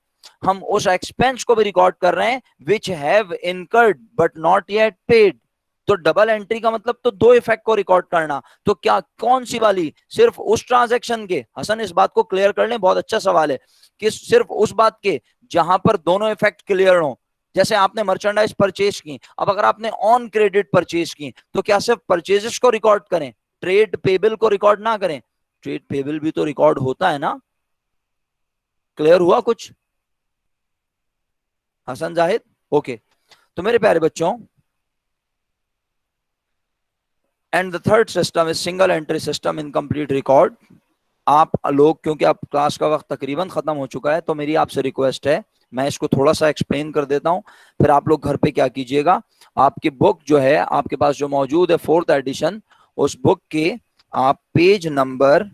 हम उस एक्सपेंस को भी रिकॉर्ड कर रहे हैं which have incurred but not yet paid. तो डबल एंट्री का मतलब तो दो इफेक्ट को रिकॉर्ड करना. तो क्या कौन सी वाली, सिर्फ उस ट्रांजैक्शन के. हसन इस बात को क्लियर कर लें, बहुत अच्छा सवाल है कि सिर्फ उस बात के जहां पर दोनों इफेक्ट क्लियर हो. जैसे आपने मर्चेंडाइज परचेज की, अब अगर आपने ऑन क्रेडिट परचेज की तो क्या सिर्फ परचेजेस को रिकॉर्ड करें, ट्रेड पेबल को रिकॉर्ड ना करें. ट्रेड पेबल भी तो रिकॉर्ड होता है ना. क्लियर हुआ कुछ हसन जाहिद? ओके. तो मेरे प्यारे बच्चों, and the third system is single entry system incomplete record. आप लोग, क्योंकि अब क्लास का वक्त तकरीबन खत्म हो चुका है, तो मेरी आपसे रिक्वेस्ट है मैं इसको थोड़ा सा एक्सप्लेन कर देता हूं, फिर आप लोग घर पे क्या कीजिएगा, आपकी बुक जो है आपके पास जो मौजूद है 4th एडिशन, उस बुक के आप पेज नंबर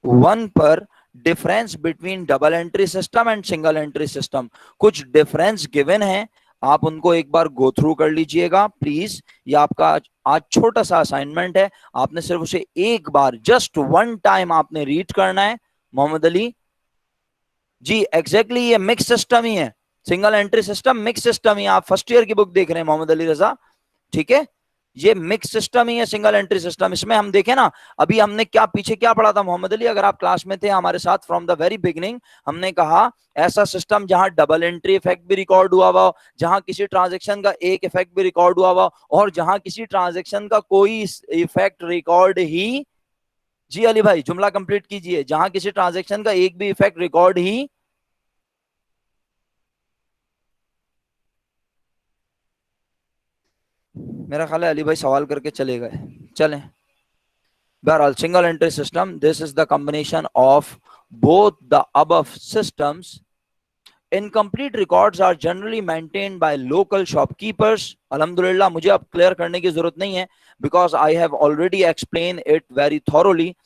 1 पर difference between double entry system and single entry system, कुछ डिफरेंस गिवन है, आप उनको एक बार गो थ्रू कर लीजिएगा प्लीज. ये आपका आज छोटा सा असाइनमेंट है, आपने सिर्फ उसे एक बार, जस्ट वन टाइम आपने रीड करना है. मोहम्मद अली जी, एग्जैक्टली ये मिक्स सिस्टम ही है, single entry system mix system ही. आप फर्स्ट ईयर की बुक देख रहे हैं मोहम्मद अली रजा, ठीक है. ये मिक्स सिस्टम ही है, सिंगल एंट्री सिस्टम. इसमें हम देखें ना, अभी हमने क्या पीछे क्या पढ़ा था मोहम्मद अली, अगर आप क्लास में थे हमारे साथ फ्रॉम द वेरी बिगिनिंग, हमने कहा ऐसा सिस्टम जहां डबल एंट्री इफेक्ट भी रिकॉर्ड हुआ हुआ, जहां किसी ट्रांजैक्शन का एक इफेक्ट भी रिकॉर्ड हुआ हुआ, और जहां किसी ट्रांजैक्शन का कोई इफेक्ट रिकॉर्ड ही, जी अली भाई जुमला कंप्लीट कीजिए, जहां किसी ट्रांजैक्शन का एक भी इफेक्ट रिकॉर्ड ही, मेरा ख्याल है अली भाई सवाल करके चले गए. चलें. बहरहाल single entry system, this is the combination of both the above systems. Incomplete records are generally maintained by local shopkeepers. Alhamdulillah, मुझे अब क्लियर करने की जरूरत नहीं है, because I have already explained it very thoroughly.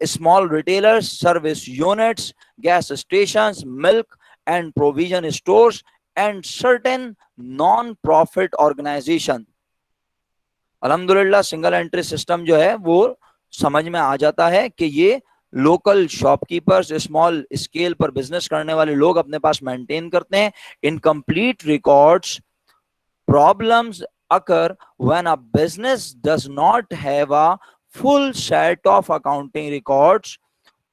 Small retailers, service units, gas stations, milk and provision stores, and certain non-profit organization. अल्हम्दुलिल्लाह single entry system जो है वो समझ में आ जाता है कि ये लोकल शॉपकीपर्स, स्मॉल स्केल पर बिजनेस करने वाले लोग अपने पास मेंटेन करते हैं. Incomplete records problems occur when a business does not have a full set of accounting records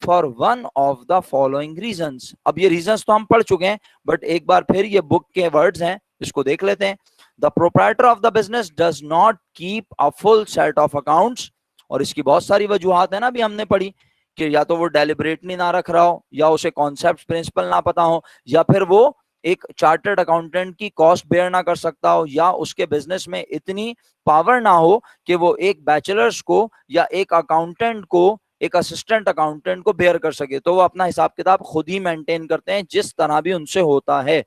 for one of the following reasons. अब ये रीजंस तो हम पढ़ चुके हैं, बट एक बार फिर ये बुक के वर्ड्स हैं, इसको देख लेते हैं. The proprietor of the business does not keep a full set of accounts. और इसकी बहुत सारी वजूहात है ना, अभी हमने पढ़ी कि या तो वो डेलिबरेटली ना रख रहा हो, या उसे कॉन्सेप्ट प्रिंसिपल ना पता हो, या फिर वो एक चार्टर्ड अकाउंटेंट की कॉस्ट बेयर ना कर सकता हो, या उसके बिजनेस में इतनी पावर ना हो कि वो एक बैचलर्स को या एक अकाउंटेंट को, एक असिस्टेंट अकाउंटेंट को बेयर कर सके. तो वो अपना हिसाब किताब खुद ही मेंटेन करते हैं जिस तरह भी उनसे होता है.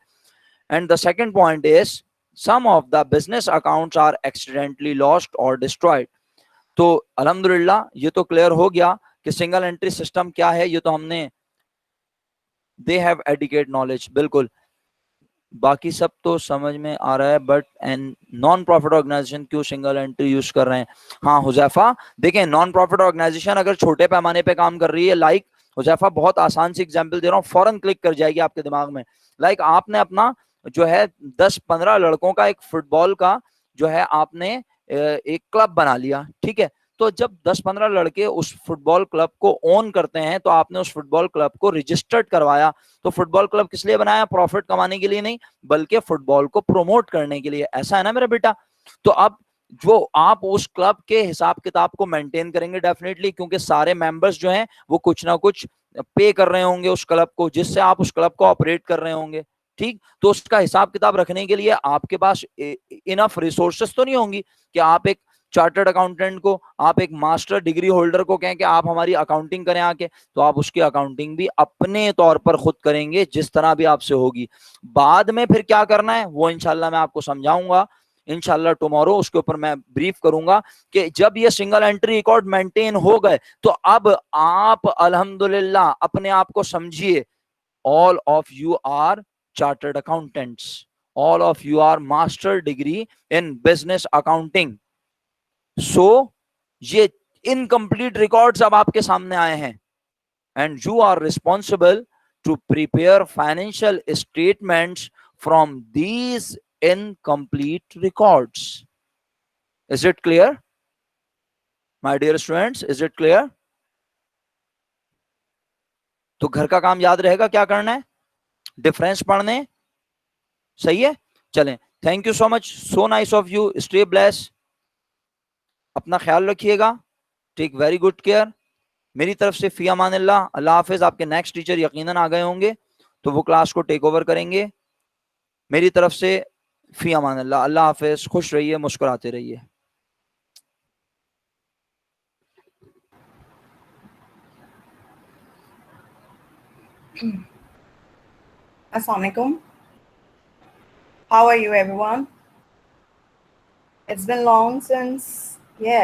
And the second point is some of the business accounts are accidentally lost or destroyed. तो अल्हम्दुलिल्लाह ये तो क्लियर हो गया कि सिंगल एंट्री सिस्टम क्या है, ये तो हमने, दे हैव एडिकेट नॉलेज, बिल्कुल बाकी सब तो समझ में आ रहा है, but and non profit organisation क्यों सिंगल एंट्री यूज कर रहे हैं? हाँ हुजैफा, देखें नॉन प्रॉफिट ऑर्गेनाइजेशन अगर छोटे पैमाने पे काम कर रही है, लाइक हुजैफा बहुत आसान सी एग्जांपल दे रहा हूँ, फौरन क्लिक कर जाएगी आपके दिमाग में। लाइक आपने अपना जो है 10-15 लड़कों का एक फुटबॉल का जो है आपने एक क्लब बना लिया, ठीक है। तो जब 10-15 लड़के उस फुटबॉल क्लब को ओन करते हैं, तो आपने उस फुटबॉल क्लब को रजिस्टर्ड करवाया। तो फुटबॉल क्लब किस लिए बनाया? प्रॉफिट कमाने के लिए नहीं, बल्कि फुटबॉल को प्रमोट करने के लिए। ऐसा है ना मेरा बेटा? तो अब जो आप उस क्लब के हिसाब किताब को मेंटेन करेंगे डेफिनेटली, क्योंकि सारे मेंबर्स जो हैं वो कुछ ना कुछ पे कर रहे होंगे उस क्लब को, जिससे आप उस क्लब को ऑपरेट कर रहे होंगे, ठीक। तो उसका हिसाब किताब रखने के लिए आपके पास इनफ रिसोर्सेस तो नहीं होंगी कि आप एक चार्टर्ड अकाउंटेंट को, आप एक मास्टर डिग्री होल्डर को कहें कि आप हमारी अकाउंटिंग करें आके। तो आप उसकी अकाउंटिंग भी अपने तौर पर खुद करेंगे, जिस तरह भी आपसे होगी। बाद में फिर क्या करना है वो इंशाल्लाह मैं आपको समझाऊंगा, इंशाल्लाह टुमारो उसके ऊपर मैं ब्रीफ करूंगा कि जब ये सिंगल एंट्री रिकॉर्ड मेंटेन हो गए, तो अब आप अल्हम्दुलिल्लाह अपने आप को समझिए, all of you are chartered accountants, all of you are master degree in business accounting. So ये इनकम्प्लीट रिकॉर्ड्स अब आपके सामने आए हैं, and you are responsible to prepare financial statements from these incomplete records. Is it clear, my dear students? Is it clear? तो घर का काम याद रहेगा क्या करना है, डिफरेंस पढ़ने, सही है। चलें, thank you so much, so nice of you, stay bless, अपना ख्याल रखिएगा, टेक वेरी गुड केयर। मेरी तरफ से फी अमानिल्लाह, अल्लाह हाफिज। आपके नेक्स्ट टीचर यकीनन आ गए होंगे, तो वो क्लास को टेक ओवर करेंगे। मेरी तरफ से फी अमानिल्लाह, अल्लाह हाफिज, खुश रहिए, मुस्कुराते रहिए। Assalamualaikum. How are you, everyone? It's been long since, yeah.